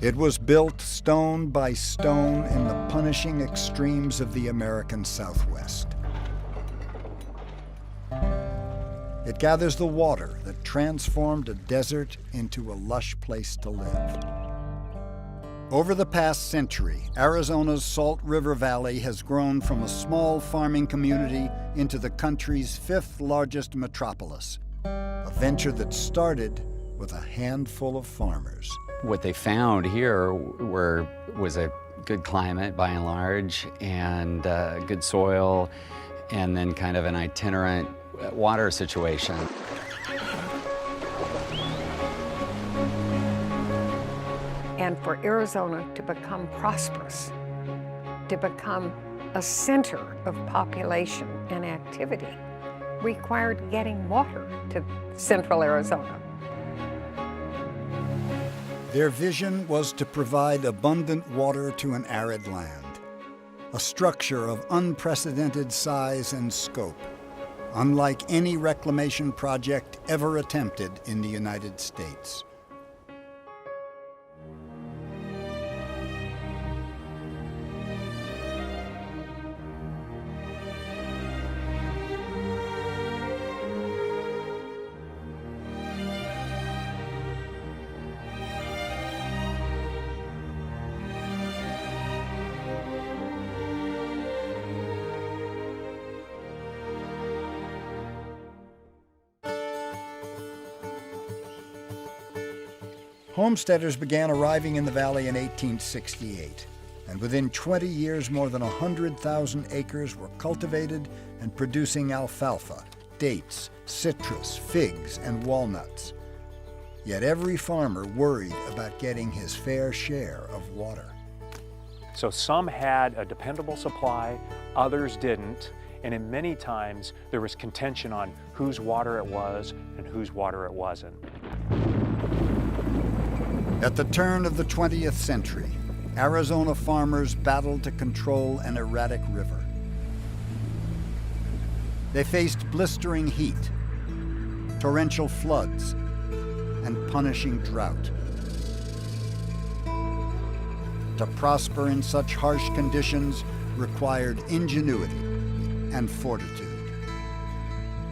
It was built stone by stone in the punishing extremes of the American Southwest. It gathers the water that transformed a desert into a lush place to live. Over the past century, Arizona's Salt River Valley has grown from a small farming community into the country's fifth largest metropolis, a venture that started with a handful of farmers. What they found here was a good climate by and large, and good soil, and then kind of an itinerant water situation. And for Arizona to become prosperous, to become a center of population and activity, required getting water to central Arizona. Their vision was to provide abundant water to an arid land, a structure of unprecedented size and scope, unlike any reclamation project ever attempted in the United States. Homesteaders began arriving in the valley in 1868, and within 20 years more than 100,000 acres were cultivated and producing alfalfa, dates, citrus, figs, and walnuts. Yet every farmer worried about getting his fair share of water. So some had a dependable supply, others didn't, and in many times there was contention on whose water it was and whose water it wasn't. At the turn of the 20th century, Arizona farmers battled to control an erratic river. They faced blistering heat, torrential floods, and punishing drought. To prosper in such harsh conditions required ingenuity and fortitude.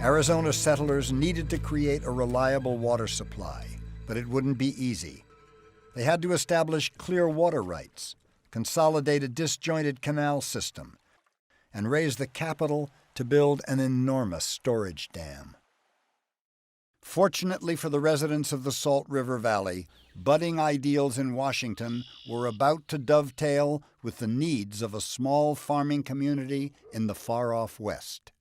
Arizona settlers needed to create a reliable water supply, but it wouldn't be easy. They had to establish clear water rights, consolidate a disjointed canal system, and raise the capital to build an enormous storage dam. Fortunately for the residents of the Salt River Valley, budding ideals in Washington were about to dovetail with the needs of a small farming community in the far-off West.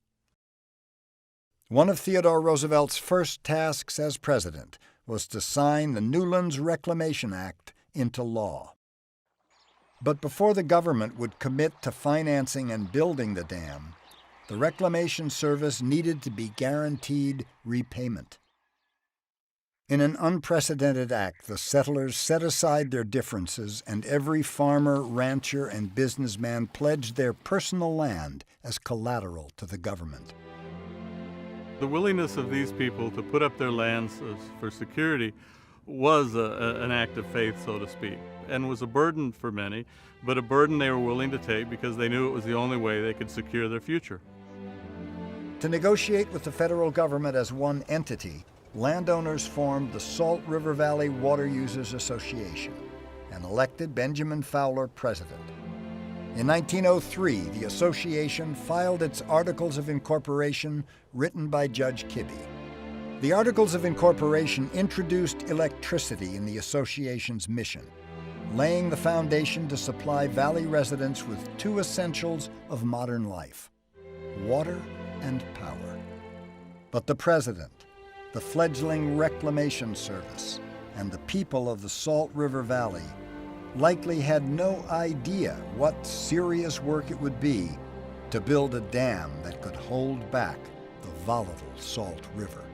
One of Theodore Roosevelt's first tasks as president was to sign the Newlands Reclamation Act into law. But before the government would commit to financing and building the dam, the Reclamation Service needed to be guaranteed repayment. In an unprecedented act, the settlers set aside their differences, and every farmer, rancher, and businessman pledged their personal land as collateral to the government. The willingness of these people to put up their lands for security was an act of faith, so to speak, and was a burden for many, but a burden they were willing to take because they knew it was the only way they could secure their future. To negotiate with the federal government as one entity, landowners formed the Salt River Valley Water Users Association and elected Benjamin Fowler president. In 1903, the association filed its Articles of Incorporation, written by Judge Kibbe. The Articles of Incorporation introduced electricity in the association's mission, laying the foundation to supply Valley residents with two essentials of modern life: water and power. But the president, the fledgling Reclamation Service, and the people of the Salt River Valley likely had no idea what serious work it would be to build a dam that could hold back the volatile Salt River.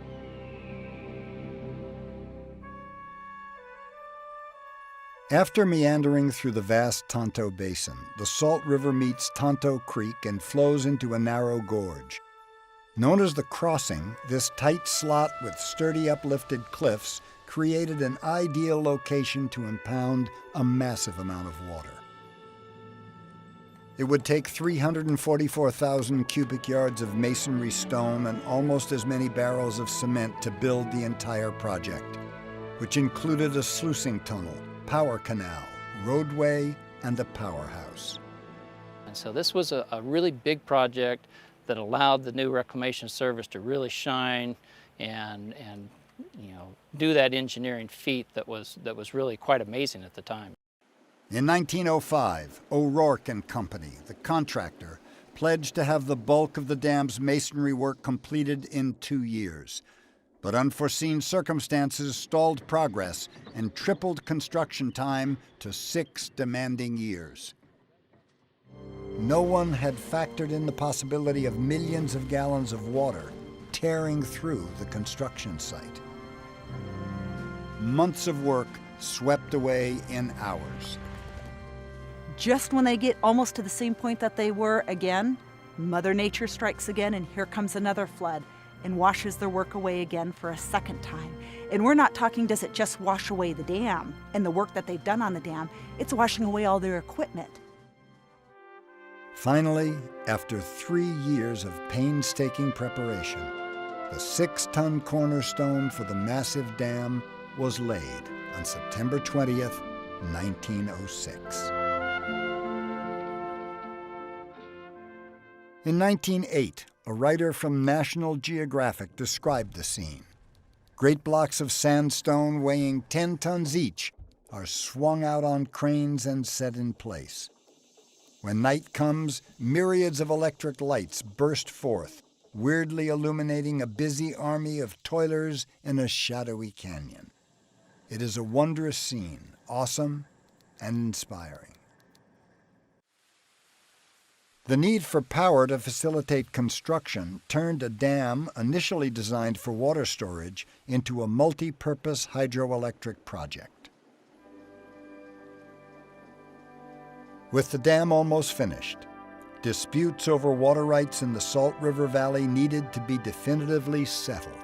After meandering through the vast Tonto Basin, the Salt River meets Tonto Creek and flows into a narrow gorge. Known as the Crossing, this tight slot with sturdy uplifted cliffs created an ideal location to impound a massive amount of water. It would take 344,000 cubic yards of masonry stone and almost as many barrels of cement to build the entire project, which included a sluicing tunnel, power canal, roadway, and a powerhouse. And so this was a really big project that allowed the new Reclamation Service to really shine and do that engineering feat that was really quite amazing at the time. In 1905, O'Rourke and Company, the contractor, pledged to have the bulk of the dam's masonry work completed in 2 years. But unforeseen circumstances stalled progress and tripled construction time to 6 demanding years. No one had factored in the possibility of millions of gallons of water tearing through the construction site. Months of work swept away in hours. Just when they get almost to the same point that they were again, Mother Nature strikes again, and here comes another flood and washes their work away again for a second time. And we're not talking, does it just wash away the dam and the work that they've done on the dam? It's washing away all their equipment. Finally, after 3 years of painstaking preparation, the 6-ton cornerstone for the massive dam was laid on September 20th, 1906. In 1908, a writer from National Geographic described the scene. Great blocks of sandstone weighing 10 tons each are swung out on cranes and set in place. When night comes, myriads of electric lights burst forth, weirdly illuminating a busy army of toilers in a shadowy canyon. It is a wondrous scene, awesome and inspiring. The need for power to facilitate construction turned a dam initially designed for water storage into a multi-purpose hydroelectric project. With the dam almost finished, disputes over water rights in the Salt River Valley needed to be definitively settled.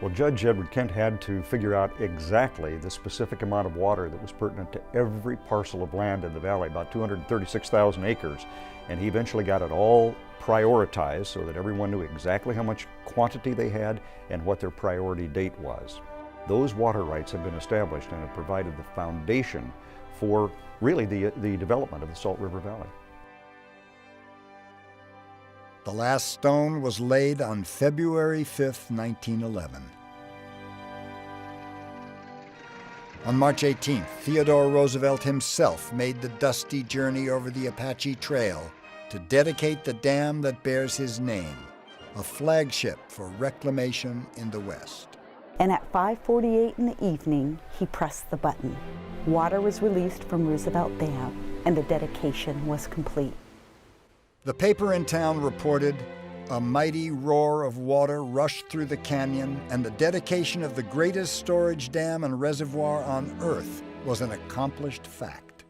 Well, Judge Edward Kent had to figure out exactly the specific amount of water that was pertinent to every parcel of land in the valley, about 236,000 acres. And he eventually got it all prioritized so that everyone knew exactly how much quantity they had and what their priority date was. Those water rights have been established and have provided the foundation for really the development of the Salt River Valley. The last stone was laid on February 5th, 1911. On March 18th, Theodore Roosevelt himself made the dusty journey over the Apache Trail to dedicate the dam that bears his name, a flagship for reclamation in the West. And at 5:48 in the evening, he pressed the button. Water was released from Roosevelt Dam, and the dedication was complete. The paper in town reported, a mighty roar of water rushed through the canyon, and the dedication of the greatest storage dam and reservoir on Earth was an accomplished fact.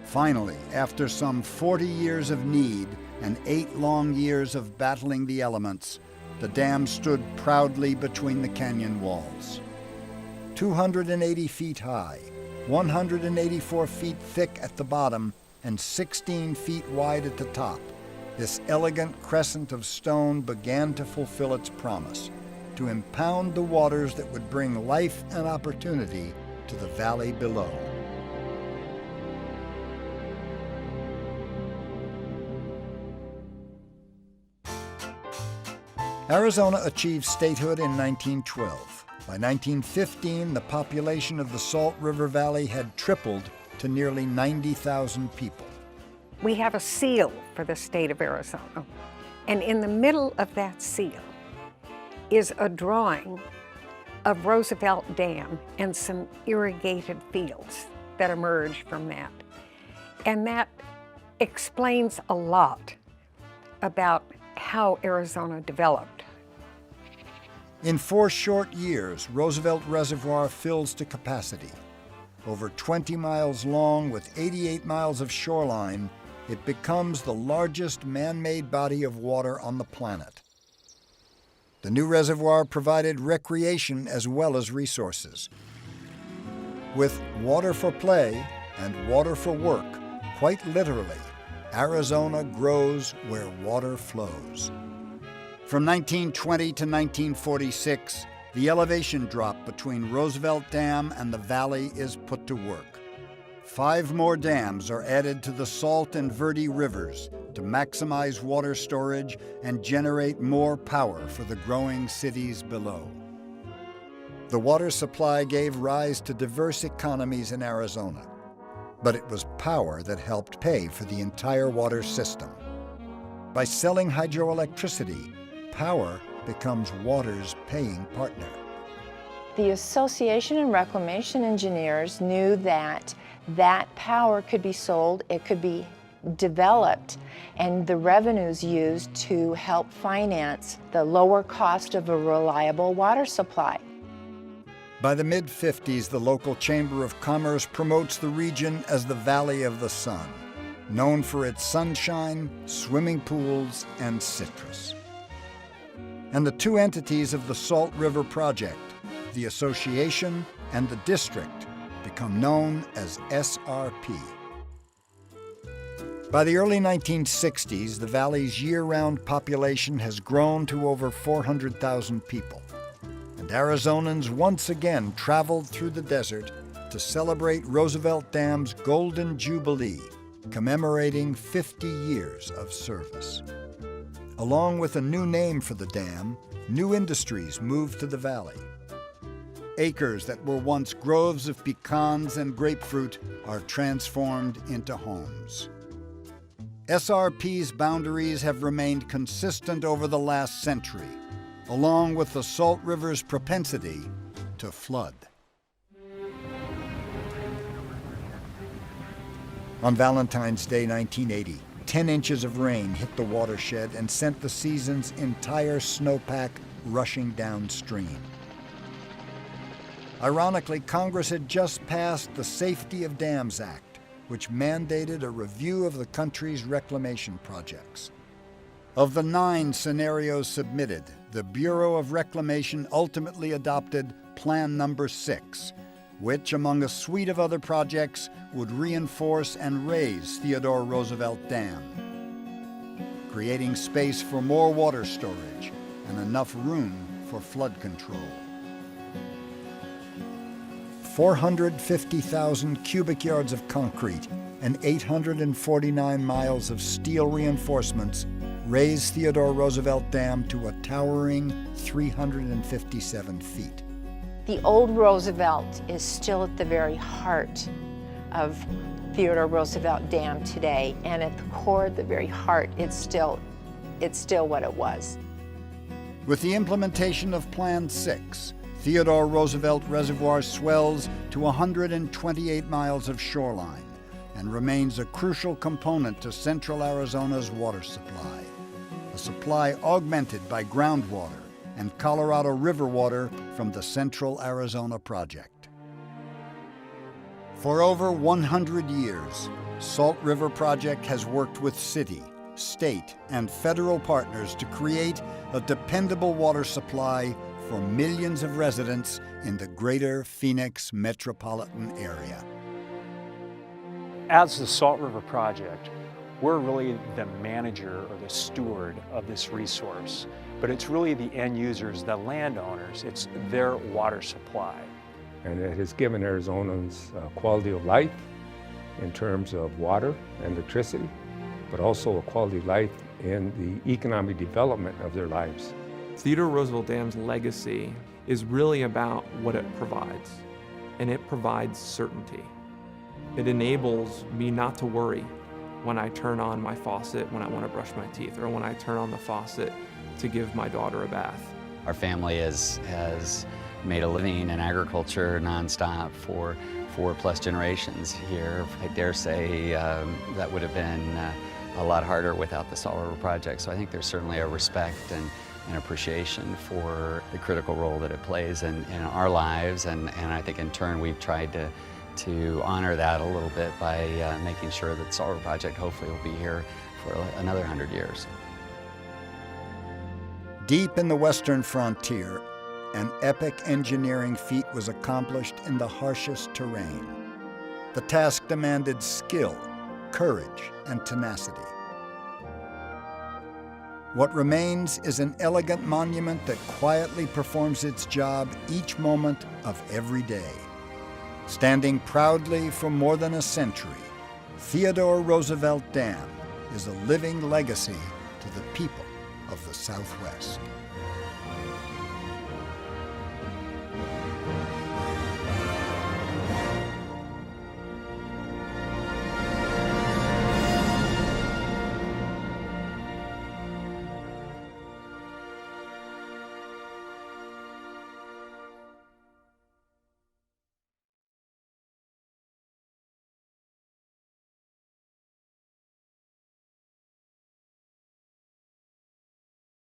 Finally, after some 40 years of need and 8 long years of battling the elements, the dam stood proudly between the canyon walls. 280 feet high, 184 feet thick at the bottom, and 16 feet wide at the top, this elegant crescent of stone began to fulfill its promise, to impound the waters that would bring life and opportunity to the valley below. Arizona achieved statehood in 1912. By 1915, the population of the Salt River Valley had tripled to nearly 90,000 people. We have a seal for the state of Arizona, and in the middle of that seal is a drawing of Roosevelt Dam and some irrigated fields that emerge from that. And that explains a lot about how Arizona developed. In 4 short years, Roosevelt Reservoir fills to capacity. Over 20 miles long with 88 miles of shoreline, it becomes the largest man-made body of water on the planet. The new reservoir provided recreation as well as resources. With water for play and water for work, quite literally, Arizona grows where water flows. From 1920 to 1946, the elevation drop between Roosevelt Dam and the valley is put to work. 5 more dams are added to the Salt and Verde rivers to maximize water storage and generate more power for the growing cities below. The water supply gave rise to diverse economies in Arizona, but it was power that helped pay for the entire water system. By selling hydroelectricity, power becomes water's paying partner. The association and reclamation engineers knew that that power could be sold, it could be developed, and the revenues used to help finance the lower cost of a reliable water supply. By the mid-50s, the local Chamber of Commerce promotes the region as the Valley of the Sun, known for its sunshine, swimming pools, and citrus. And the 2 entities of the Salt River Project, the association and the district, become known as SRP. By the early 1960s, the valley's year-round population has grown to over 400,000 people. And Arizonans once again traveled through the desert to celebrate Roosevelt Dam's Golden Jubilee, commemorating 50 years of service. Along with a new name for the dam, new industries moved to the valley. Acres that were once groves of pecans and grapefruit are transformed into homes. SRP's boundaries have remained consistent over the last century, along with the Salt River's propensity to flood. On Valentine's Day 1980, 10 inches of rain hit the watershed and sent the season's entire snowpack rushing downstream. Ironically, Congress had just passed the Safety of Dams Act, which mandated a review of the country's reclamation projects. Of the 9 scenarios submitted, the Bureau of Reclamation ultimately adopted Plan Number 6, which, among a suite of other projects, would reinforce and raise Theodore Roosevelt Dam, creating space for more water storage and enough room for flood control. 450,000 cubic yards of concrete and 849 miles of steel reinforcements raised Theodore Roosevelt Dam to a towering 357 feet. The old Roosevelt is still at the very heart of Theodore Roosevelt Dam today, and at the core, the very heart, it's still what it was. With the implementation of Plan 6, Theodore Roosevelt Reservoir swells to 128 miles of shoreline and remains a crucial component to central Arizona's water supply, a supply augmented by groundwater and Colorado River water from the Central Arizona Project. For over 100 years, Salt River Project has worked with city, state, and federal partners to create a dependable water supply for millions of residents in the greater Phoenix metropolitan area. As the Salt River Project, we're really the manager or the steward of this resource, but it's really the end users, the landowners, it's their water supply. And it has given Arizonans quality of life in terms of water and electricity, but also a quality of life in the economic development of their lives. Theodore Roosevelt Dam's legacy is really about what it provides, and it provides certainty. It enables me not to worry when I turn on my faucet when I want to brush my teeth, or when I turn on the faucet to give my daughter a bath. Our family has made a living in agriculture nonstop for 4+ generations here. I dare say that would have been a lot harder without the Salt River Project. So I think there's certainly a respect and appreciation for the critical role that it plays in our lives, and I think in turn we've tried to honor that a little bit by making sure that the Salt River Project hopefully will be here for another 100 years. Deep in the western frontier, an epic engineering feat was accomplished in the harshest terrain. The task demanded skill, courage, and tenacity. What remains is an elegant monument that quietly performs its job each moment of every day. Standing proudly for more than a century, Theodore Roosevelt Dam is a living legacy to the people of the Southwest.